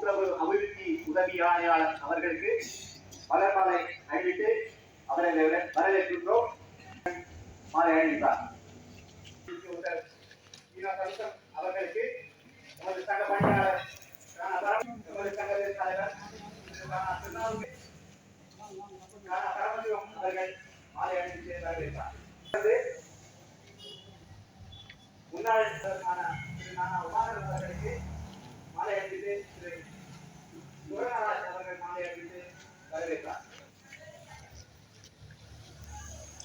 கூட்டுறவு அபிவிருத்தி உதவி ஆணையாளர் அவர்களுக்கு மலர்மாலை அணிவித்து அவரை வரவேற்கின்றோம். மாலை அணிவித்தார் அவர்களுக்கு நமது சங்க பணியாளர் நமது சங்கத்தின் தலைவர் அவர்கள் மாலை அணிவித்து வரவேற்றார். முன்னாள் அவர்களுக்கு மாலை அணிவித்து திரு முருகராஜ் அவர்கள் மாலை அணிவித்து வரவேற்றார்.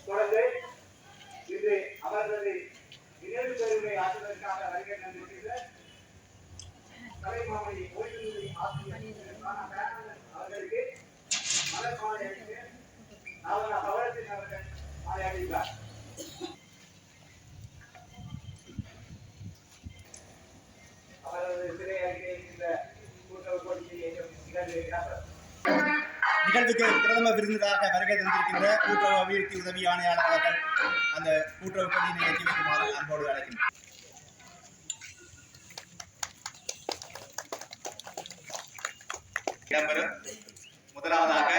தொடர்ந்து இன்று அவர்களது நினைவு பெருமை ஆற்றுவதற்காக வருகை தந்திருக்கின்ற தலைமாமணி ஓய்வு ஆசிரியர் அவர்களுக்கு மலர் மாலை அணிவித்து பவரத்தின் அவர்கள் மாலை அணிவித்தார். நிகழ்வுக்கு பிரதம விருந்தினராக வருகை தந்திருக்கின்ற கூட்டுறவு அபிவிருத்தி உதவி ஆணையாளர் அவர்கள் அந்த கூட்டுறவு பணியினை ஏற்றி வைக்குமாறு அன்போடு அழைக்கின்றனர். இடம்பெறும் முதலாவதாக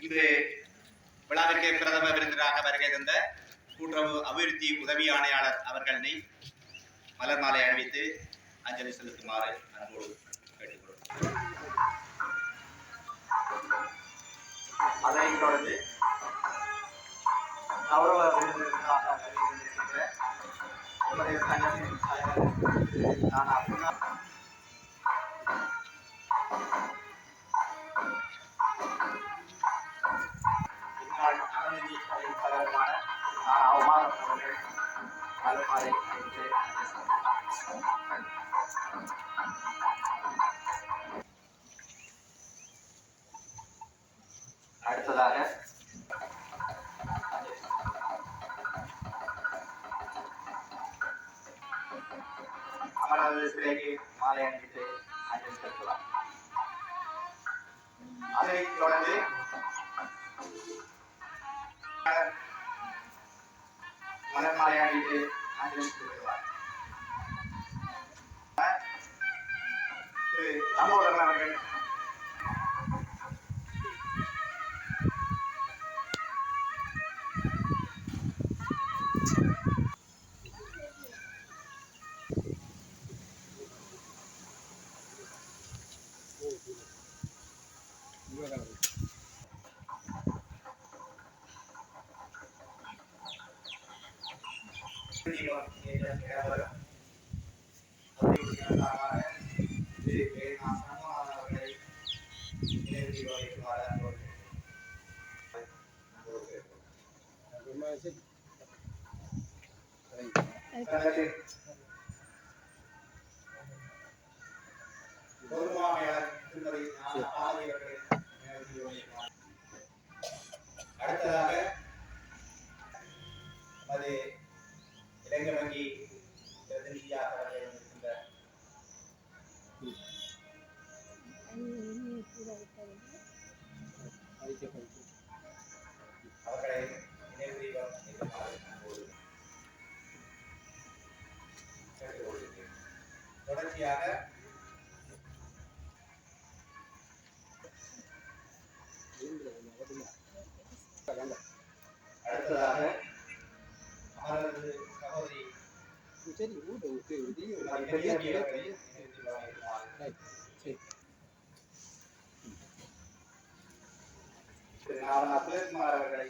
இன்று விழாவிற்கு பிரதம விருந்தினராக வருகை தந்த கூட்டுறவு அபிவிருத்தி உதவி ஆணையாளர் அவர்களை மலர் மாலை அணிவித்து அஞ்சலி செலுத்துமாறு அன்போடு கேட்டுக்கொள்கிறோம். அதைத் தொடர்ந்து கௌரவ விருந்தினராக வருகின்ற நம்முடைய சங்கத்தின் தலைவர் முன்னாள் அறநிதி தலைவருமான அவமானம் அவர்கள் மலர்மாலை அணிவித்து அடுத்ததாக அமரநாத சிலைக்கு மாலை அணிவித்து அஞ்சலி செலுத்தலாம். அதைத் தொடர்ந்து மலர் மாலை அணிவித்து அஞ்சலி செலுத்துவார். திரு தாமோதரன் அவர்கள் அடுத்ததாக நமது இளைஞர் வங்கி பிரதிநிதியாக வந்திருக்கின்ற அவர்களை நினைவு தீபம் தொடர்ச்சியாக அடுத்ததாக அவரது சகோதரி சுரேஷ்குமார் அவர்களை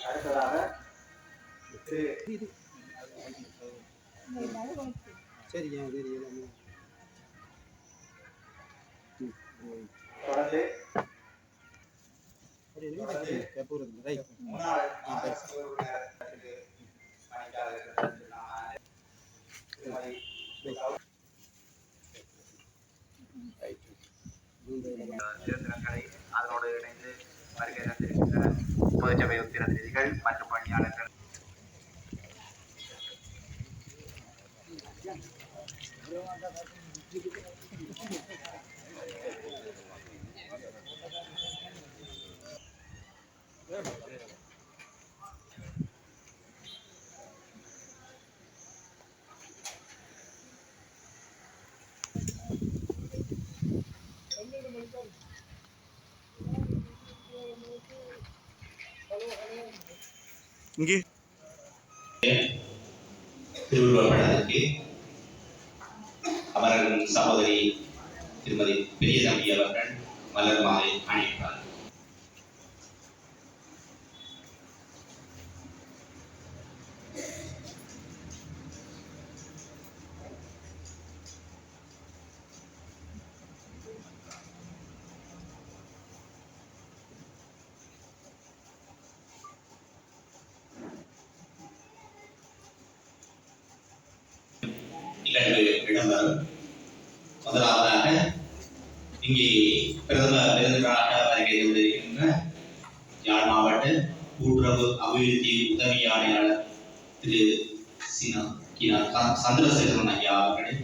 அடுத்ததாக அதனோடு இணைந்து வருகை தந்திருக்கின்ற பொதுச்சபை பிரதிநிதிகள் மற்றும் பணியாளர்கள் இங்கே திருவுருவப்படத்திற்கு அவர்களின் சகோதரி திருமதி பெரியதம்பி அவர்கள் மலர் மாலை அணிவிப்பார். நிகழ்வு இடம்பெறும். முதலாவதாக இங்கே பிரதம விருந்தினராக வருகை தந்திருக்கின்ற யாழ் மாவட்ட கூட்டுறவு அபிவிருத்தி உதவி ஆணையாளர் திரு சந்திரசேகரன் ஐயா அவர்களை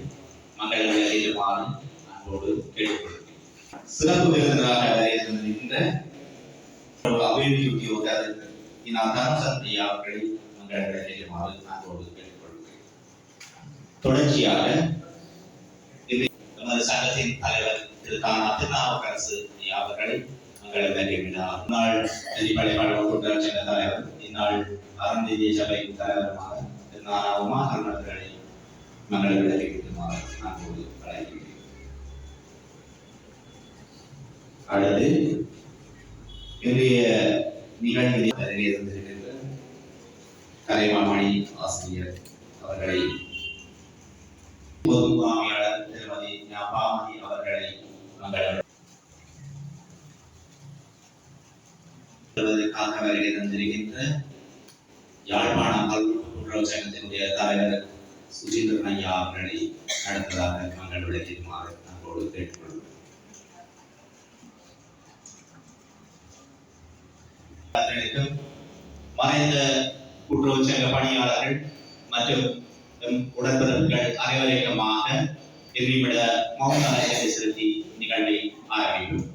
மங்கள விளையாடுமாறு அன்போடு கேட்டுக்கொள்கிறேன். சிறப்பு விருந்தினராக வருகை தந்திருக்கின்ற அபிவிருத்தி உத்தியோகர் தனுசன் ஐயா அவர்களை மங்கள விளையாடுமாறு அன்போடு கேட்டுக்கொள்கிறேன். தொடர்ச்சியாக நமது சங்கத்தின் தலைவர் திரு திருநாவுக்கரசு அவர்களை மங்கள விளையாடுகிறார். முன்னாள் நெறிப்படை கூட்டுறவு சங்க தலைவர், இந்நாள் அறந்தீதிய சபை தலைவருமான திரு உமாகரன் அவர்களை மங்கள விளையாடுமாறு நான் அழைக்கிறேன். அடுத்து இன்றைய நிகழ்வில் வருகை தந்திருக்கின்ற கலைமாமணி ஆசிரியர் அவர்களை பொது முகாமையாளர் திருமதி ஞாபாமதி அவர்களை மங்கள வருகை தந்திருக்கின்ற யாழ்ப்பாணம் கூட்டுறவு சங்கத்தினுடைய தலைவர் சுஜீந்திரன் ஐயா அவர்களை அடுத்ததாக மங்கள் விளக்குமாறு அன்போடு கேட்டுக்கொள்கிறோம். மறைந்த கூட்டுறவு சங்க பணியாளர்கள் மற்றும் உடன்பிறப்புகள் அனைவருக்குமாக நிமிட மௌன அஞ்சலி செலுத்தி நிகழ்வை ஆரம்பிக்கும்.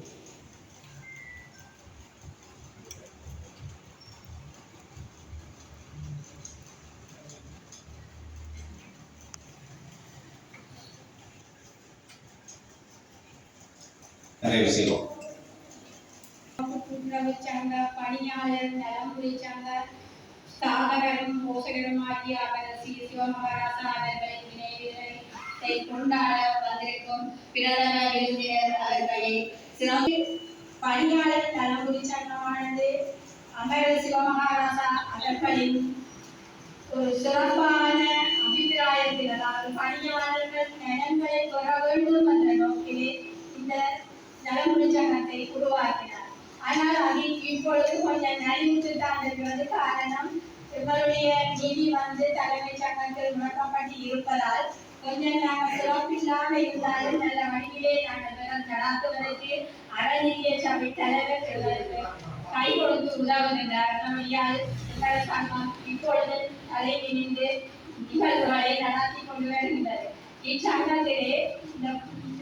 நிறைவு செய்வோம். கூட்டுறவு சங்க பணியாளர் நலமுறை சங்க ஸ்தாபகரும் போஷகருமாகிய அவர் சிவமகாராஜா அவர்களின் நினைவுகளை கொண்டாட வந்திருக்கும் பிரதம விருந்தினர் அவர்களை சிறப்பு பணியாளர் நலமுறை சங்கமானது அமரர் சிவமகாராஜா அவர்களின் ஒரு சிறப்பான அபிப்பிராயத்தில், அதாவது பணியாளர்கள் நலன்களை பெற வேண்டும் என்ற நோக்கிலே இந்த நலமுறை சங்கத்தை உருவாக்கினார். ஆனால் அது இப்பொழுது கொஞ்சம் நலிவுற்று தான் இருக்கிறது. காரணம், இவருடைய நிதி தலைமைச் சங்கத்தில் முடக்கப்பட்டு இருப்பதால் கொஞ்சம் நாங்கள் சிறப்பில்லாம இருந்தாலும் நல்ல வழியிலே நாங்கள் நடாத்துவதற்கு அறநிதிய சபை தலைவர் எங்களுக்கு கை கொடுத்து உதவுகின்றார். எங்கள் சங்கம் இப்பொழுது அதை இணைந்து நிகழ்வுகளை நடத்தி கொண்டு வருகின்றது. இச்சங்கத்திலே இந்த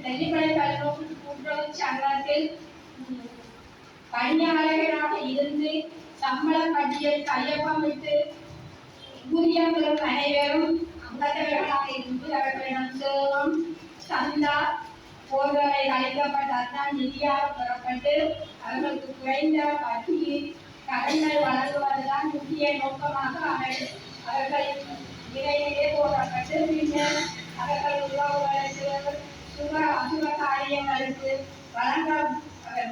நெல்லிப்படை பல்நோக்கு கூட்டுறவு சங்கத்தில் பணியாளர்களாக இருந்து சம்பள பட்டியல் கையொப்பமிட்டு ஊதியம் பெறும் அனைவரும் அங்கத்தவர்களாக இருந்து அவர்களிடம் சேவம் சந்தா போன்றவை அளிக்கப்பட்டால்தான் நிதியாக பெறப்பட்டு அவர்களுக்கு குறைந்த வட்டியில் கடன்கள் வழங்குவதுதான் முக்கிய நோக்கமாக அவர்கள் இடையிலே போடப்பட்டு பின்னர் அவர்கள் உறவுகளுக்கு அசுர காரியங்களுக்கு வழங்க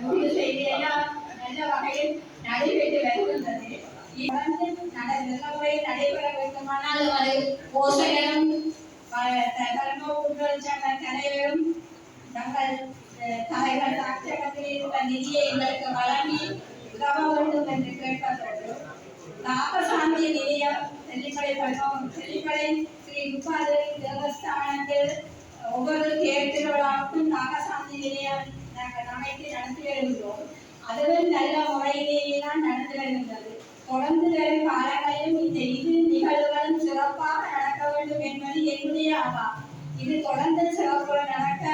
முடிவு செய்து எல்லாம் நல்ல வகையில் நடைபெற்று வருகின்றது. நடைபெற வேண்டுமானால் அது போஷகரும் கூட்டுறவு சங்க தலைவரும் தங்கள் தலைவர் சங்கத்தில் இருந்த நிதியை எங்களுக்கு வழங்கி உதவ வேண்டும் என்று கேட்கப்பட்டு தாபசாந்தி நிலையம் தெல்லிப்படை ஸ்ரீ முப்பாது தேவஸ்தானத்தில் ஒவ்வொரு தேர் திருவிழாவுக்கும் தாபசாந்தி நிலையம் நாங்கள் அமைத்து நடத்தி வருகின்றோம். அதுவும் நல்ல முறையிலேயே தான் நடந்து வருகின்றது. தொடர்ந்து வரும் காலங்களிலும் இந்த நிகழ்வுகளும் சிறப்பாக நடக்க வேண்டும் என்பது என்னுடைய ஆவா. இது தொடர்ந்து சிறப்புடன் நடக்க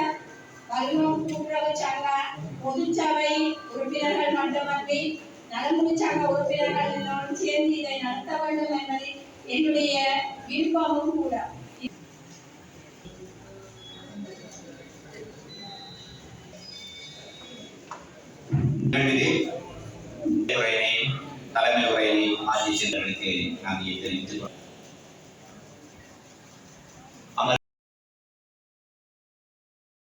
பல்நோக்கு கூட்டுறவு சங்க பொதுச்சபை உறுப்பினர்கள் மட்டுமன்றி நலமுறை சங்க உறுப்பினர்கள் எல்லோரும் சேர்ந்து இதை நடத்த வேண்டும் என்பது என்னுடைய விருப்பமும் கூட. நிகழ்விலே ஆட்சி சென்றவர்களுக்கு நன்றியை தெரிவித்துக் கொள்கிறேன்.